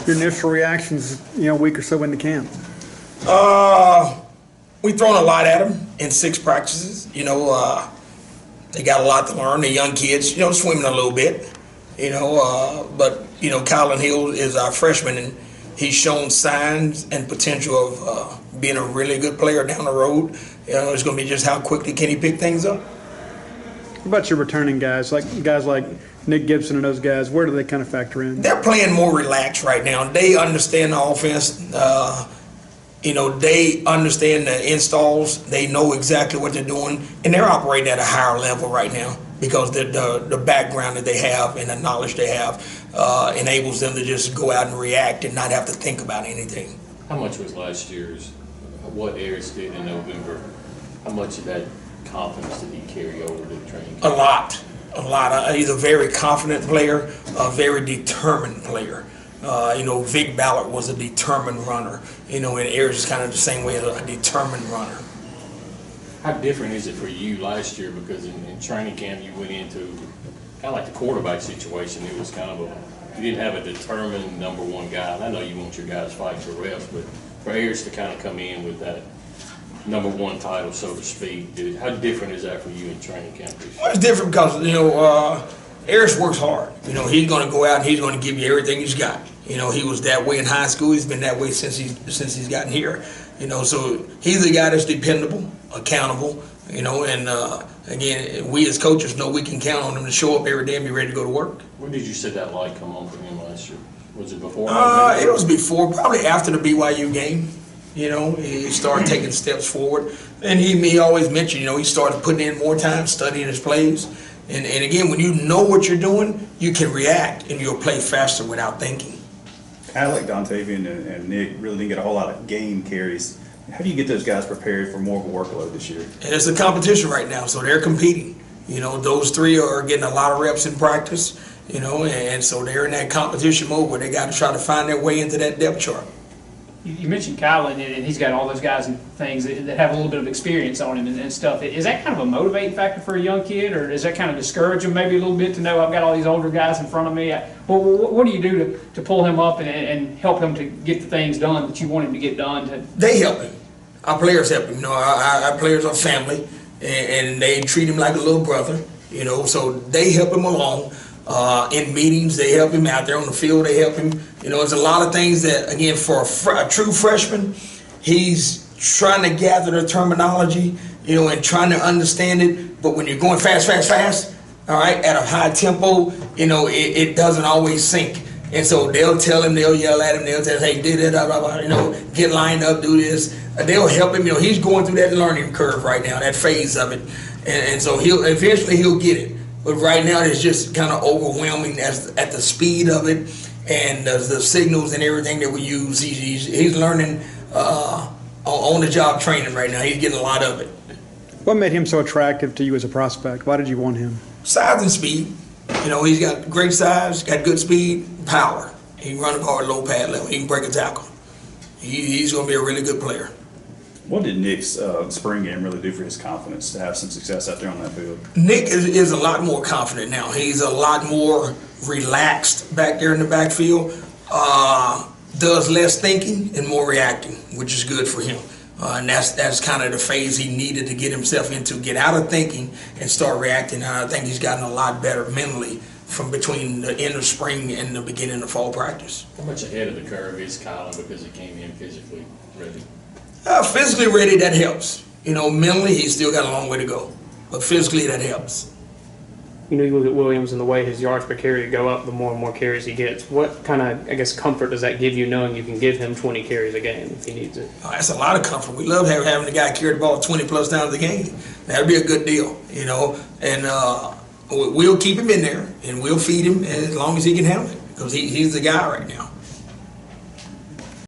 Your initial reactions, a week or so into camp? We've thrown a lot at them in 6 practices. They got a lot to learn. They're young kids, swimming a little bit. But Kylin Hill is our freshman, and he's shown signs and potential of being a really good player down the road. It's going to be just how quickly can he pick things up. What about your returning guys, like Nick Gibson and those guys? Where do they kind of factor in? They're playing more relaxed right now. They understand the offense. They understand the installs. They know exactly what they're doing, and they're operating at a higher level right now because the background that they have and the knowledge they have enables them to just go out and react and not have to think about anything. How much was last year's, what Ayers did in November, how much of that confidence did he carry over to the training camp? A lot. He's a very confident player, a very determined player. Vic Ballard was a determined runner. And Ayers is kind of the same way as a determined runner. How different is it for you last year? Because in training camp you went into kind of like the quarterback situation. It was kind of you didn't have a determined number one guy. And I know you want your guys fighting for reps, but for Ayers to kind of come in with that number one title, so to speak, how different is that for you in training camp this year? Well, it's different because, Ayers works hard. He's going to go out and he's going to give you everything he's got. He was that way in high school. He's been that way since he's gotten here. So he's a guy that's dependable, accountable. And again, we as coaches know we can count on him to show up every day and be ready to go to work. When did you see that light come on for him last year? Was it before? It was before, probably after the BYU game. He started taking steps forward, and he always mentioned, he started putting in more time studying his plays. And again, when you know what you're doing, you can react and you'll play faster without thinking. Alec, Dontavian, and Nick really didn't get a whole lot of game carries. How do you get those guys prepared for more of a workload this year? And it's a competition right now, so they're competing. Those 3 are getting a lot of reps in practice, and so they're in that competition mode where they got to try to find their way into that depth chart. You mentioned Kylin, and he's got all those guys and things that have a little bit of experience on him and stuff. Is that kind of a motivating factor for a young kid, or does that kind of discourage him maybe a little bit to know I've got all these older guys in front of me? What do you do to pull him up and help him to get the things done that you want him to get done? They help him. Our players help him. Our players are family, and they treat him like a little brother. So they help him along. In meetings, they help him. Out there on the field, they help him. There's a lot of things that, again, for a true freshman, he's trying to gather the terminology, and trying to understand it. But when you're going fast, all right, at a high tempo, it doesn't always sink. And so they'll tell him, they'll yell at him, they'll tell him, hey, do that, blah, blah, blah, get lined up, do this. They'll help him. He's going through that learning curve right now, that phase of it. And so eventually he'll get it. But right now it's just kind of overwhelming at the speed of it and the signals and everything that we use. He's learning on-the-job training right now. He's getting a lot of it. What made him so attractive to you as a prospect? Why did you want him? Size and speed. He's got great size, got good speed, power. He can run the ball at low pad level. He can break a tackle. He's going to be a really good player. What did Nick's spring game really do for his confidence to have some success out there on that field? Nick is a lot more confident now. He's a lot more relaxed back there in the backfield. Does less thinking and more reacting, which is good for him. And that's kind of the phase he needed to get himself into, get out of thinking and start reacting. And I think he's gotten a lot better mentally from between the end of spring and the beginning of fall practice. How much ahead of the curve is Kylin because he came in physically ready? Physically ready, that helps. Mentally, he's still got a long way to go. But physically, that helps. You look at Williams and the way his yards per carry go up the more and more carries he gets. What kind of, comfort does that give you knowing you can give him 20 carries a game if he needs it? That's a lot of comfort. We love having the guy carry the ball 20-plus times a game. That'd be a good deal, And we'll keep him in there, and we'll feed him as long as he can handle it because he's the guy right now.